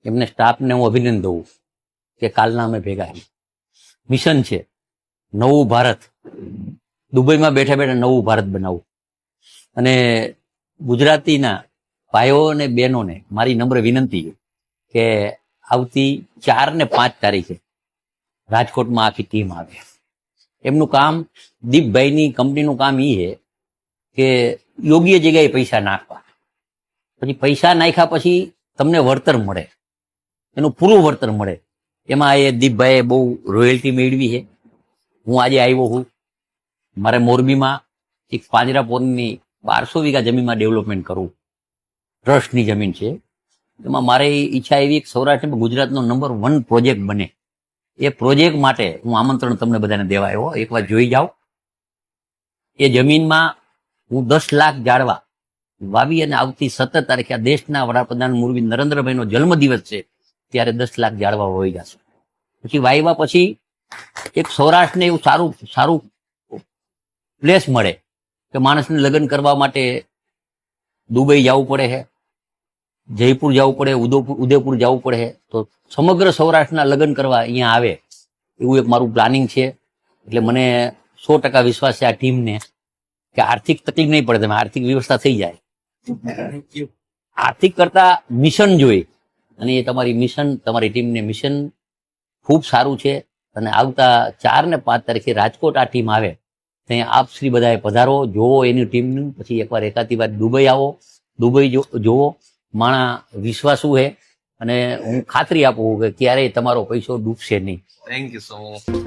એમને સ્ટાફને હું અભિનંદન દઉં કે કાલના અમે ભેગા છીએ. મિશન છે નવું ભારત, દુબઈમાં બેઠા બેઠા નવું ભારત બનાવવું. અને ગુજરાતીના ભાઈઓ અને બહેનોને મારી નમ્ર વિનંતી છે કે આવતી 4 ને 5 તારીખે રાજકોટમાં આખી ટીમ આવે. એમનું કામ, દીપભાઈની કંપનીનું કામ એ છે કે યોગ્ય જગ્યાએ પૈસા નાખવા. પછી પૈસા નાખ્યા પછી તમને વળતર મળે, એનું પૂરું વળતર મળે. એમાં એ દીપભાઈએ બહુ રોયલ્ટી મેળવી છે. હું આજે આવ્યો છું, મારે મોરબીમાં એક પાંજરાપોળની 1200 વીઘા જમીનમાં ડેવલપમેન્ટ કરવું. ટ્રસ્ટની જમીન છે. એમાં મારે ઈચ્છા એવી કે સૌરાષ્ટ્રમાં ગુજરાતનો નંબર 1 પ્રોજેક્ટ બને. એ પ્રોજેક્ટ માટે હું આમંત્રણ તમને બધાને દેવા આવ્યો. એકવાર જોઈ જાઓ. એ જમીનમાં હું 10 લાખ ઝાડવા વાવી અને આવતી 17 તારીખે આ દેશના વડાપ્રધાન મુરબી નરેન્દ્રભાઈનો જન્મદિવસ છે ત્યારે 10 લાખ ઝાડવા વાવી જશે. પછી વાવ્યા પછી એક સૌરાષ્ટ્રને એવું સારું પ્લેસ મળે કે માણસને લગ્ન કરવા માટે દુબઈ જવું પડે છે, જયપુર જવું પડે, ઉદયપુર જવું પડે છે. તો સમગ્ર સૌરાષ્ટ્રના લગ્ન કરવા અહીંયા આવે એવું એક મારું પ્લાનિંગ છે. એટલે મને 100% વિશ્વાસ છે આ ટીમને કે આર્થિક તકલીફ નહીં પડે, તમે આર્થિક વ્યવસ્થા થઈ જાય. આર્થિક કરતા મિશન જોઈ અને એ તમારી ટીમને મિશન ખૂબ સારું છે. અને આવતા 4 ને 5 તારીખે રાજકોટ આ ટીમ આવે ત્યાં આપ શ્રી બધાએ પધારો, જોવો એની ટીમનું. પછી એકવાર એકાદી વાર દુબઈ આવો, દુબઈ જોવો. માણા વિશ્વાસુ છે અને હું ખાતરી આપું કે ક્યારેય તમારો પૈસો ડૂબશે નહીં. Thank you so much.